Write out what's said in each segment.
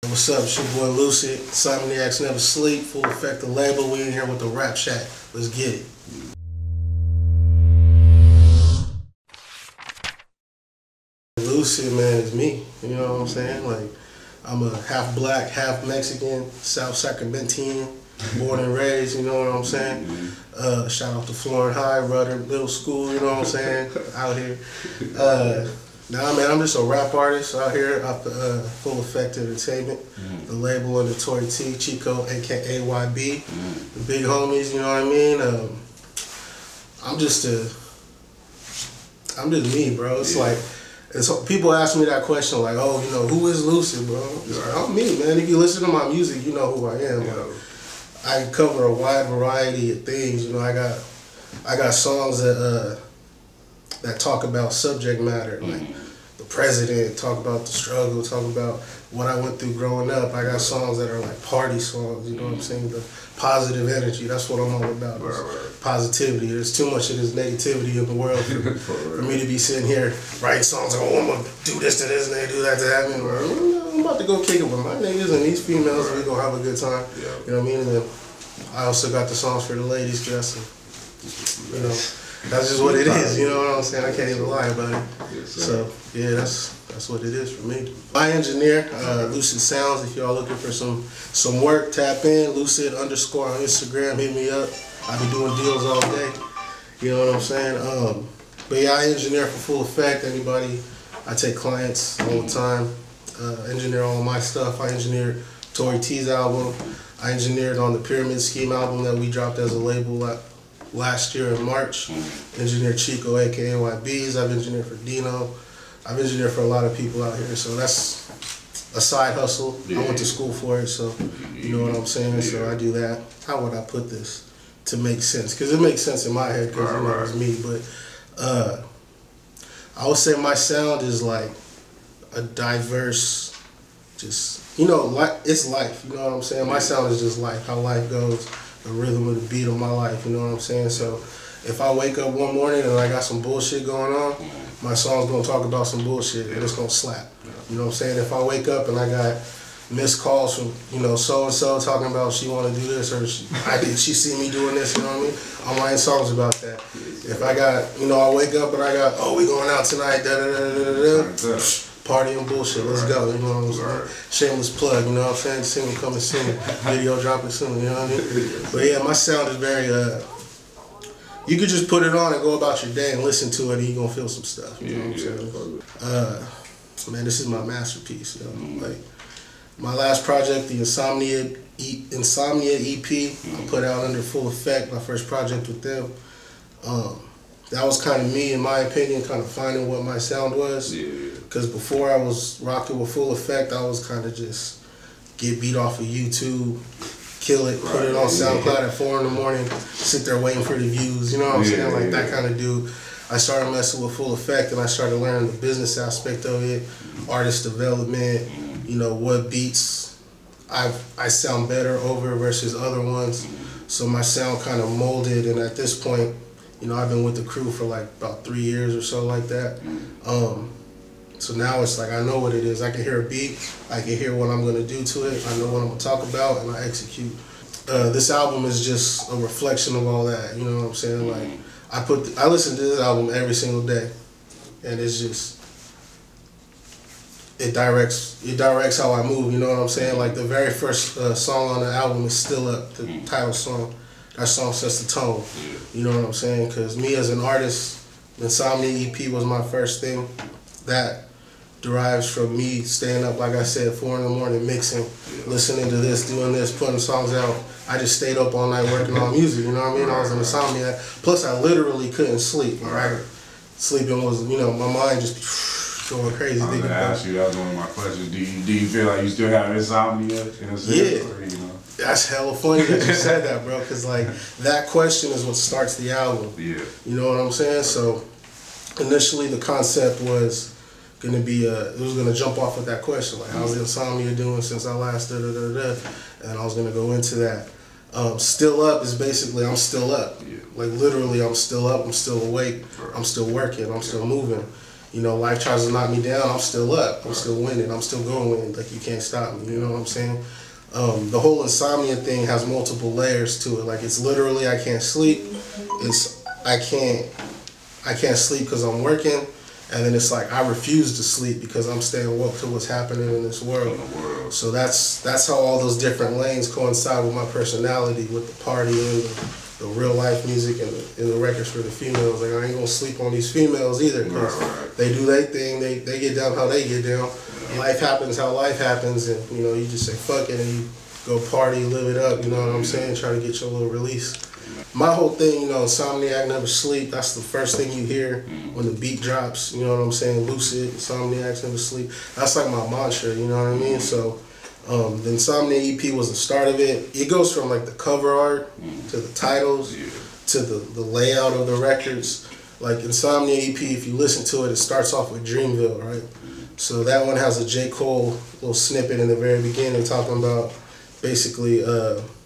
What's up? It's your boy Lusaid. Insomniacs Never Sleep. Full Effect the label. We in here with the Rapshack. Let's get it. Lusaid, man, is me. You know what I'm saying? Like, I'm a half black, half Mexican, South Sacramentian, born and raised. You know what I'm saying? Shout out to Florence High, Rudder Middle School. You know what I'm saying? Out here. Nah, man, I'm just a rap artist out here at Full Effect Entertainment. The label under Tory T, Chico, aka YB. The big homies, you know what I mean? I'm just me, bro. It's like, people ask me that question, like, oh, you know, who is Lusaid, bro? It's like, I'm me, man. If you listen to my music, you know who I am. Like, I cover a wide variety of things. You know, I got songs that talk about subject matter, like the president, talk about the struggle, talk about what I went through growing up. I got songs that are like party songs, you know what I'm saying? The positive energy, that's what I'm all about. Positivity. There's too much of this negativity in the world for me to be sitting here writing songs like, oh, I'm going to do this to this and do that to that. I mean, I'm about to go kick it with my niggas and these females, and we going to have a good time. You know what I mean? And then I also got the songs for the ladies, because you know, that's just what it is, you know what I'm saying? I can't even lie about it. So, yeah, that's what it is for me. My engineer, Lusaid Sounds. If y'all looking for some work, tap in, Lusaid_ on Instagram, hit me up. I be doing deals all day, you know what I'm saying? But yeah, I engineer for Full Effect. Anybody, I take clients all the time, engineer all my stuff. I engineered Tory T's album. I engineered on the Pyramid Scheme album that we dropped as a label last year in March. Engineered Chico, aka YB's. I've engineered for Dino. I've engineered for a lot of people out here, so that's a side hustle. I went to school for it, so you know what I'm saying? So I do that. How would I put this to make sense? Because it makes sense in my head, because you know it's me, but I would say my sound is like a diverse, just, you know, it's life, you know what I'm saying? My sound is just life, how life goes. The rhythm of the beat of my life, you know what I'm saying? So if I wake up one morning and I got some bullshit going on, my song's gonna talk about some bullshit and it's gonna slap. You know what I'm saying? If I wake up and I got missed calls from, you know, so-and-so talking about she wanna do this, or she see me doing this, you know what I mean? I'm writing songs about that. If I got, you know, I wake up and I got, oh, we going out tonight, da-da-da-da-da-da. Party and bullshit, let's go, you know what I'm saying? Shameless plug, you know what I'm saying? Single coming soon, video dropping soon, you know what I mean? But yeah, my sound is very, you could just put it on and go about your day and listen to it and you're gonna feel some stuff, you know what I'm saying? Man, this is my masterpiece, you know? Like, my last project, the Insomnia EP, I put out under Full Effect, my first project with them. That was kind of me, in my opinion, kind of finding what my sound was. Because before I was rocking with Full Effect, I was kind of just get beat off of YouTube, kill it, put it on SoundCloud at 4 in the morning, sit there waiting for the views, you know what I'm saying? Like that kind of dude. I started messing with Full Effect and I started learning the business aspect of it, artist development, you know, what beats I sound better over versus other ones. So my sound kind of molded, and at this point, you know, I've been with the crew for like about 3 years or so like that. So now it's like I know what it is. I can hear a beat, I can hear what I'm gonna do to it, I know what I'm gonna talk about, and I execute. This album is just a reflection of all that, you know what I'm saying? Like I listen to this album every single day, and it's just, it directs how I move, you know what I'm saying? Like the very first song on the album is Still Up, the title song. That song sets the tone, you know what I'm saying? Because me as an artist, the Insomnia EP was my first thing. That derives from me staying up, like I said, 4 in the morning, mixing, listening to this, doing this, putting songs out. I just stayed up all night working on music, you know what I mean? I was an insomniac. Plus, I literally couldn't sleep. Right? Sleeping was, you know, my mind just going crazy. I was going to ask you, that was one of my questions. Do you feel like you still have insomnia in a sense? Yeah. Or, you know? That's hella funny that you said that, bro, because like that question is what starts the album. Yeah. You know what I'm saying? So initially the concept was gonna be it was gonna jump off with that question, like how's the insomnia doing since I last and I was gonna go into that. Still Up is basically I'm still up. Like literally I'm still up, I'm still awake, I'm still working, I'm still moving. you know, life tries to knock me down, I'm still up. I'm still winning. I'm still going to win. Like, you can't stop me. You know what I'm saying? The whole insomnia thing has multiple layers to it. Like, it's literally I can't sleep. It's I can't sleep because I'm working. And then it's like I refuse to sleep because I'm staying woke to what's happening in this world. So that's how all those different lanes coincide with my personality, with the partying, the real life music, and the records for the females. Like, I ain't gonna sleep on these females either, because they do their thing. They get down how they get down. Life happens how life happens, and you know, you just say fuck it and you go party, live it up. You know what I'm saying? Try to get your little release. My whole thing, you know, Insomniac, never sleep. That's the first thing you hear when the beat drops. You know what I'm saying? Lucid, Insomniacs, never sleep. That's like my mantra. You know what I mean? So the Insomnia EP was the start of it. It goes from like the cover art to the titles to the layout of the records. Like Insomnia EP, if you listen to it, it starts off with Dreamville, right? So that one has a J. Cole little snippet in the very beginning talking about basically,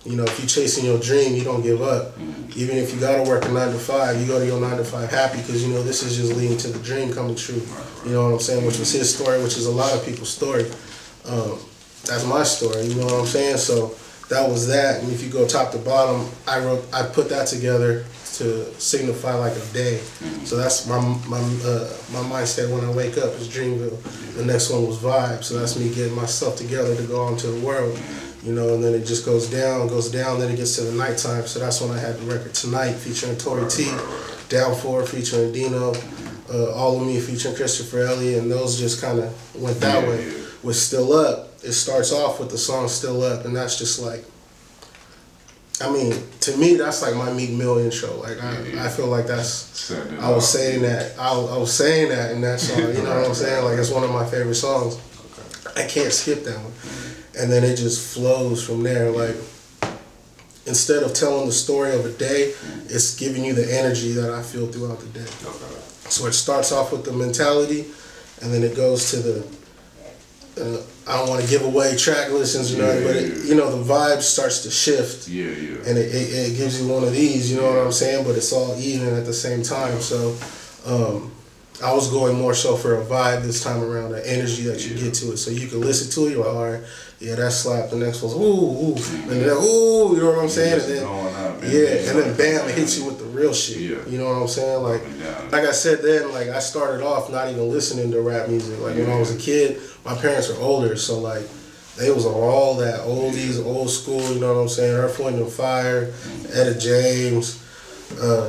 you know, if you're chasing your dream, you don't give up. Even if you gotta work a 9 to 5, you go to your 9 to 5 happy, because you know this is just leading to the dream coming true. You know what I'm saying? Which was his story, which is a lot of people's story. That's my story. You know what I'm saying? So that was that. And if you go top to bottom, I put that together to signify like a day. So that's my mindset when I wake up is Dreamville. The next one was Vibe. So that's me getting myself together to go out into the world. You know, and then it just goes down, then it gets to the nighttime. So that's when I had the record Tonight featuring Tory T, Down 4 featuring Dino, All of Me featuring Christopher Elliott, and those just kind of went that way. With Still Up, it starts off with the song Still Up, and that's just like, I mean, to me, that's like my Meek Mill intro. Like, I feel like that's, I was saying that in that song, you know what I'm saying? Like, it's one of my favorite songs. I can't skip that one. And then it just flows from there. Like, instead of telling the story of a day, it's giving you the energy that I feel throughout the day. So it starts off with the mentality, and then it goes to the, I don't want to give away track listens or nothing, but it, you know, the vibe starts to shift. And it gives you one of these, you know what I'm saying? But it's all even at the same time. So I was going more so for a vibe this time around, the energy that you get to it. So you can listen to it, you're like, all right, yeah, that slap. The next one's ooh, and then ooh, you know what I'm saying? And then, and then bam, it hits you with the real shit. You know what I'm saying? Like I said then, like I started off not even listening to rap music. Like when I was a kid, my parents were older, so like they was on all that oldies, old school, you know what I'm saying? Earth, Wind and Fire, Etta James,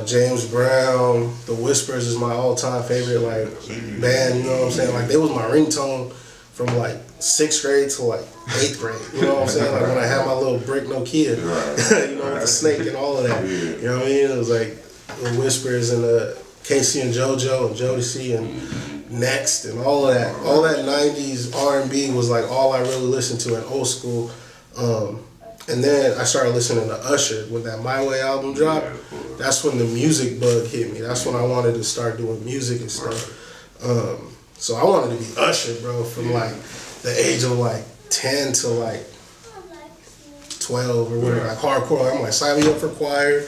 James Brown, The Whispers is my all-time favorite like band, you know what I'm saying? Like they was my ringtone from like 6th grade to like 8th grade, you know what I'm saying? Like when I had my little brick Nokia, you know, with the snake and all of that, you know what I mean? It was like The Whispers and Casey and JoJo and Jodeci and Next and all of that. All that 90s R&B was like all I really listened to in old school. And then I started listening to Usher when that My Way album dropped. That's when the music bug hit me. That's when I wanted to start doing music and stuff. So I wanted to be Usher, bro, from like the age of like 10 to like 12 or whatever, like hardcore. I'm like, sign me up for choir.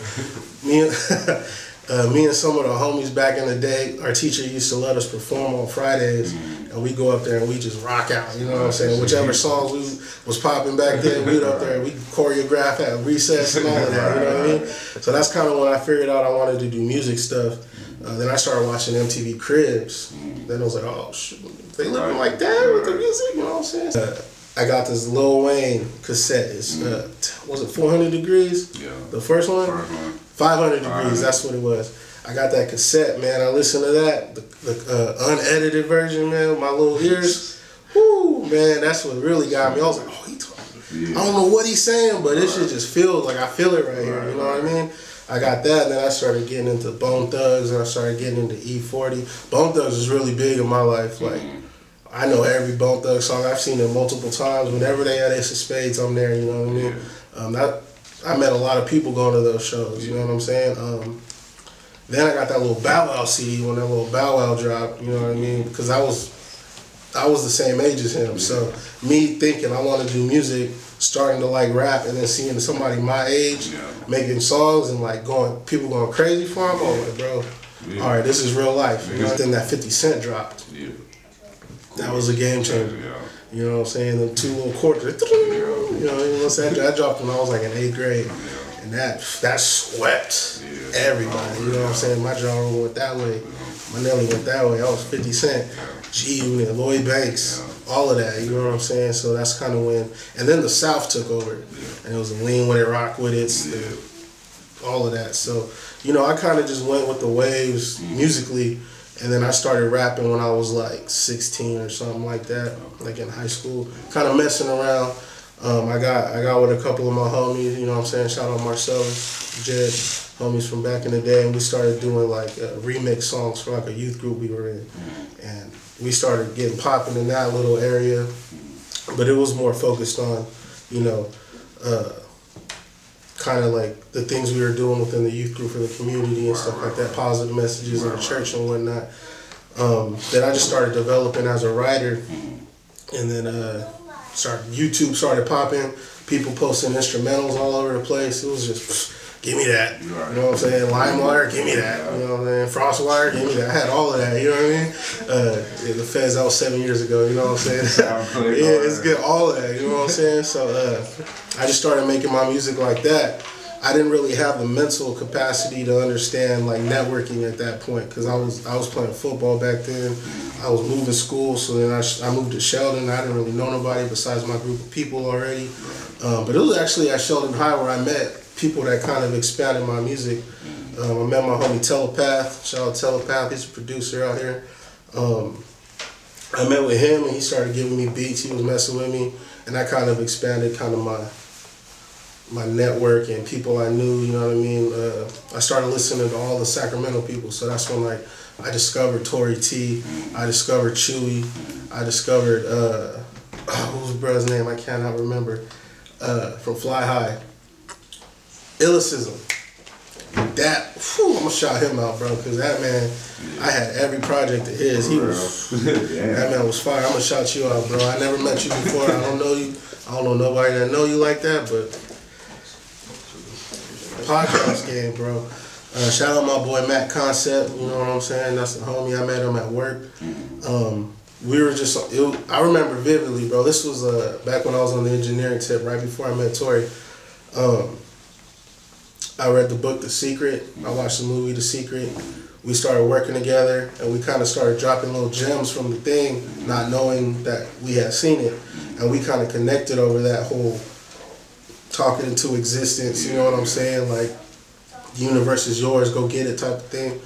Me and some of the homies back in the day, our teacher used to let us perform on Fridays, and we go up there and we just rock out, you know what I'm saying? Whichever songs we was popping back then, we'd up there, we choreograph at recess and all of that, you know what I mean? So that's kind of when I figured out I wanted to do music stuff. Then I started watching MTV Cribs. Then I was like, oh, shit, they living like that with the music, you know what I'm saying? I got this Lil Wayne cassette. It's, was it 400 Degrees? Yeah. The first one? 500 Degrees, that's what it was. I got that cassette, man. I listened to that, the unedited version, man, with my little ears. Whoo, man, that's what really got me. I was like, oh, he talking. I don't know what he's saying, but this shit just feels like I feel it right here, you know what I mean? I got that, and then I started getting into Bone Thugs, and I started getting into E40. Bone Thugs is really big in my life. Like, I know every Bone Thugs song. I've seen it multiple times. Whenever they had Ace of Spades, I'm there, you know what I mean? I met a lot of people going to those shows, you know what I'm saying? Then I got that little Bow Wow CD when that little Bow Wow dropped, you know what I mean? Because I was the same age as him. So me thinking I want to do music, starting to like rap, and then seeing somebody my age making songs and like people going crazy for him, I'm like, bro, all right, this is real life. You know, then that 50 Cent dropped. Yeah. That was a game changer. Yeah. You know what I'm saying? Them 2 little quarters. You know what I'm saying? That dropped when I was like in 8th grade. And that swept everybody. You know what I'm saying? My genre went that way. My Nelly went that way. I was 50 Cent, G-Unit, Lloyd Banks, all of that. You know what I'm saying? So that's kind of when. And then the South took over. And it was a lean with it, rock with it, all of that. So, you know, I kind of just went with the waves musically. And then I started rapping when I was like 16 or something like that, like in high school, kind of messing around. I got with a couple of my homies, you know what I'm saying? Shout out Marcellus, Jed, homies from back in the day, and we started doing like remix songs for like a youth group we were in. And we started getting popping in that little area, but it was more focused on, you know, kind of like the things we were doing within the youth group for the community and stuff like that, positive messages in the church and whatnot. That I just started developing as a writer, and then YouTube started popping, people posting instrumentals all over the place. It was just, give me that. You know what I'm saying? LimeWire, give me that. You know what I'm saying? FrostWire, give me that. I had all of that, you know what I mean? The Feds, that was 7 years ago, you know what I'm saying? Yeah, it's good, all of that, you know what I'm saying? So I just started making my music like that. I didn't really have the mental capacity to understand like networking at that point, because I was playing football back then. I was moving school, so then I moved to Sheldon. I didn't really know nobody besides my group of people already. But it was actually at Sheldon High where I met people that kind of expanded my music. I met my homie Telepath. Shout out Telepath, he's a producer out here. I met with him and he started giving me beats. He was messing with me, and that kind of expanded kind of my network and people I knew, you know what I mean? I started listening to all the Sacramento people, so that's when like I discovered Tory T, I discovered Chewy, I discovered, what was brother's name? I cannot remember, from Fly High. Illicism. That, whew, I'm gonna shout him out, bro, because that man, I had every project of his. He was, that man was fire. I'm gonna shout you out, bro. I never met you before. I don't know you. I don't know nobody that know you like that, but podcast game, bro. Shout out my boy Matt Concept, you know what I'm saying? That's the homie. I met him at work. We were just, I remember vividly, bro. This was back when I was on the engineering tip, right before I met Tory. I read the book The Secret. I watched the movie The Secret. We started working together, and we kind of started dropping little gems from the thing, not knowing that we had seen it. And we kind of connected over that whole talking into existence, you know what I'm saying? Like, the universe is yours, go get it type of thing.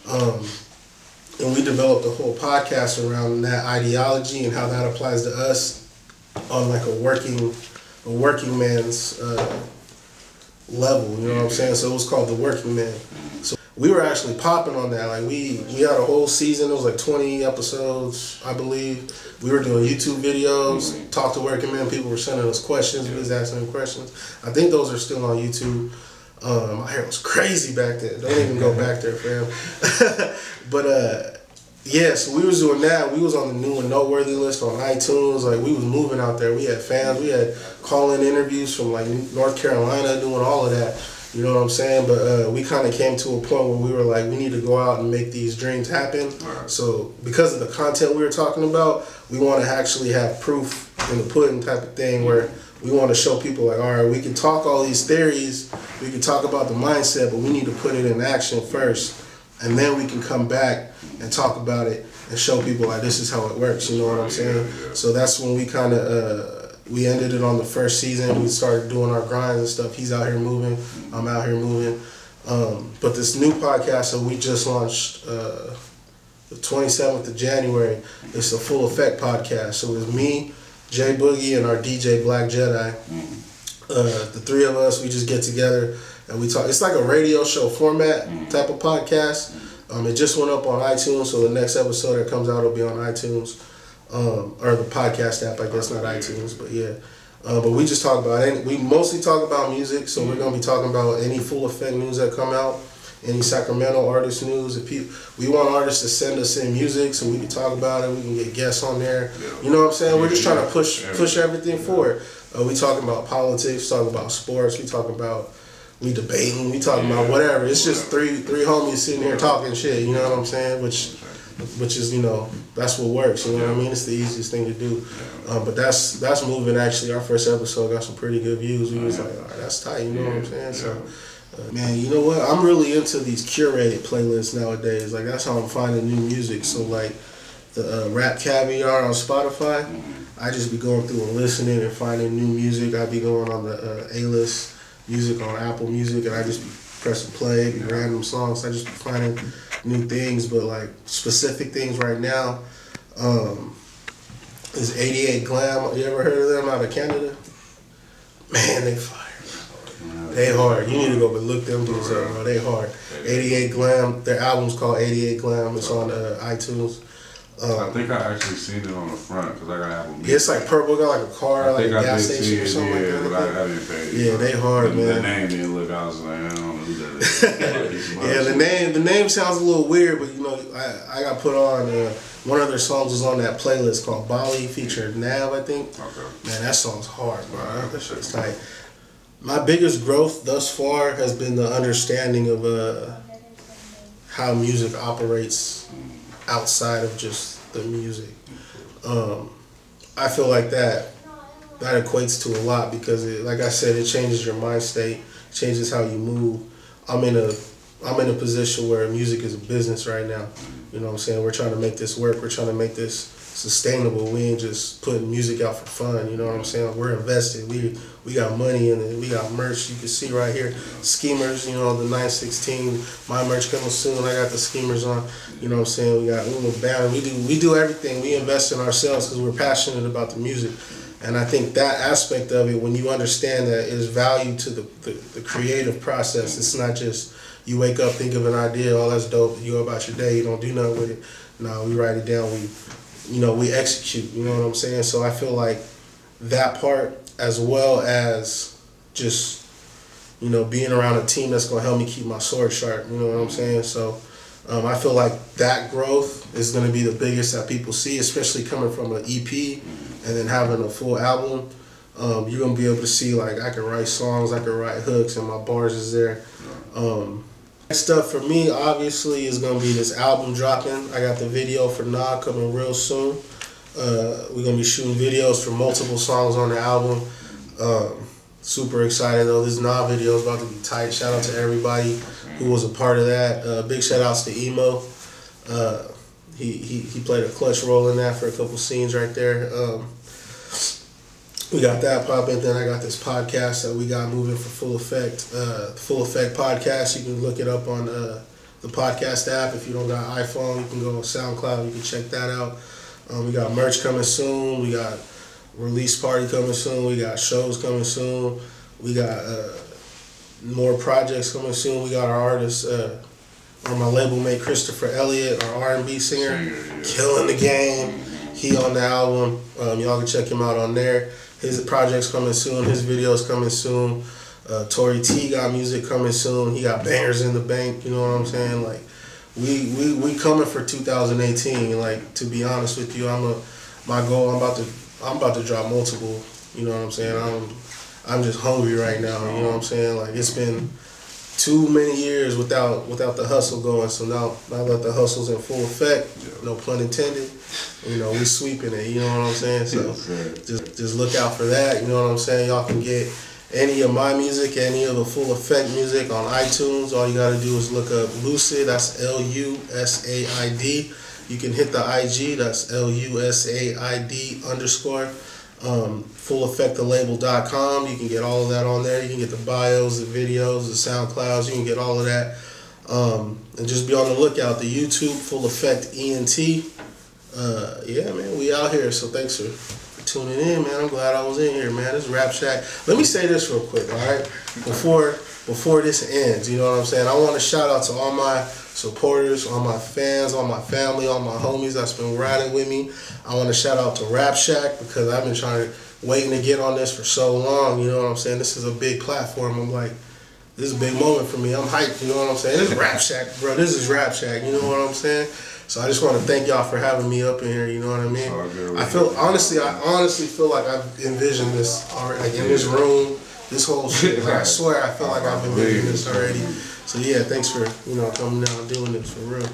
And we developed a whole podcast around that ideology and how that applies to us on like a working man's level, you know what I'm saying? So it was called The Working Man. So we were actually popping on that. Like we had a whole season. It was like 20 episodes, I believe. We were doing YouTube videos, talk to working men. People were sending us questions. We was asking them questions. I think those are still on YouTube. My hair was crazy back then. Don't even go back there, fam. But yeah, so we was doing that. We was on the new and noteworthy list on iTunes. Like we was moving out there. We had fans. We had call-in interviews from like North Carolina, doing all of that. You know what I'm saying? But we kind of came to a point where we were like, we need to go out and make these dreams happen. Right. So because of the content we were talking about, we want to actually have proof in the pudding type of thing, where we want to show people like, all right, we can talk all these theories, we can talk about the mindset, but we need to put it in action first. And then we can come back and talk about it and show people like, this is how it works, you know what I'm saying? So that's when we kind of, we ended it on the first season. We started doing our grinds and stuff. He's out here moving, I'm out here moving. But this new podcast that we just launched the 27th of January, it's a Full Effect podcast. So it's me, Jay Boogie, and our DJ Black Jedi. The three of us, we just get together and we talk. It's like a radio show format type of podcast. It just went up on iTunes, so the next episode that comes out will be on iTunes. Or the podcast app, I guess, not iTunes, but yeah. But we just talk about we mostly talk about music, so we're gonna be talking about any Full Effect news that come out, any Sacramento artist news. If we want artists to send us in music so we can talk about it, we can get guests on there. You know what I'm saying? We're just trying to push everything forward. We talking about politics, talking about sports, we we debating, we talking about whatever. It's just three homies sitting here talking shit. You know what I'm saying? Which is, you know, that's what works. You know what I mean? It's the easiest thing to do. But that's moving. Actually, our first episode got some pretty good views. We was like, all right, that's tight. You know what I'm saying? So. Man, you know what? I'm really into these curated playlists nowadays. Like, that's how I'm finding new music. So, like, the Rap Caviar on Spotify, I just be going through and listening and finding new music. I be going on the A-list music on Apple Music, and I just be pressing play, be random songs. I just be finding new things, but, like, specific things right now is 88 Glam. You ever heard of them out of Canada? Man, they fire. They hard. You need to go but look them dudes up, bro. They hard. 88 Glam. Their album's called 88 Glam. It's on iTunes. I think I actually seen it on the front because I got Apple Music. Yeah, it's like purple. Got like a car, like a gas station or something like that. Yeah, but I didn't pay. Yeah, they hard, man. The name didn't look. I was like, I don't know who that is. Yeah, the name sounds a little weird, but you know, I got put on. One of their songs was on that playlist called Bali featured Nav, I think. Okay. Man, that song's hard, bro. That shit's tight. My biggest growth thus far has been the understanding of how music operates outside of just the music. I feel like that equates to a lot because, like I said, it changes your mind state, changes how you move. I'm in a position where music is a business right now. You know what I'm saying? We're trying to make this work. We're trying to make this sustainable. We ain't just putting music out for fun. You know what I'm saying? We're invested. We got money in it. We got merch. You can see right here, Schemers. You know, the 916. My merch coming soon. I got the Schemers on. You know what I'm saying? We got Uno Banner. We do everything. We invest in ourselves because we're passionate about the music. And I think that aspect of it, when you understand that, is value to the creative process. It's not just you wake up, think of an idea, oh, that's dope. You go about your day. You don't do nothing with it. No, we write it down. We execute. You know what I'm saying? So I feel like that part, as well as just, you know, being around a team that's gonna help me keep my sword sharp. You know what I'm saying? So I feel like that growth is gonna be the biggest that people see, especially coming from an EP and then having a full album. You're gonna be able to see, like, I can write songs, I can write hooks, and my bars is there. Next up for me, obviously, is gonna be this album dropping. I got the video for Nah coming real soon. We're gonna be shooting videos for multiple songs on the album. Super excited though. This Nah video is about to be tight. Shout out to everybody who was a part of that. Big shout outs to Emo. He played a clutch role in that for a couple scenes right there. We got that popping. Then I got this podcast that we got moving for Full Effect. Full Effect Podcast. You can look it up on the podcast app. If you don't got iPhone, you can go on SoundCloud. You can check that out. We got merch coming soon. We got release party coming soon. We got shows coming soon. We got more projects coming soon. We got our artists, or my label mate Christopher Elliott, our R&B singer, killing the game. He on the album. Y'all can check him out on there. His project's coming soon. His video's coming soon. Tory T got music coming soon. He got bangers in the bank. You know what I'm saying? Like, we coming for 2018. Like, to be honest with you, my goal. I'm about to drop multiple. You know what I'm saying? I'm just hungry right now. You know what I'm saying? Like, it's been too many years without the hustle going. So now that the hustle's in full effect, no pun intended, you know, we sweeping it. You know what I'm saying? So just look out for that. You know what I'm saying? Y'all can get any of my music, any of the Full Effect music on iTunes. All you gotta do is look up Lusaid. That's LUSAID. You can hit the IG. That's LUSAID_. FullEffectTheLabel.com. You can get all of that on there. You can get the bios, the videos, the SoundClouds. You can get all of that. And just be on the lookout. The YouTube, Full Effect ENT. Yeah, man, we out here. So thanks for tuning in, man. I'm glad I was in here, man. This is Rapshack. Let me say this real quick, all right? Before this ends, you know what I'm saying? I want to shout out to all my supporters, all my fans, all my family, all my homies that's been riding with me. I want to shout out to Rapshack because I've been waiting to get on this for so long. You know what I'm saying? This is a big platform. I'm like, this is a big moment for me. I'm hyped. You know what I'm saying? This is Rapshack, bro. This is Rapshack. You know what I'm saying? So I just want to thank y'all for having me up in here. You know what I mean? I honestly feel like I've envisioned this already, like in this room, this whole shit. Like, I swear, I feel like I've been doing this already. So yeah, thanks for coming down and doing this for real.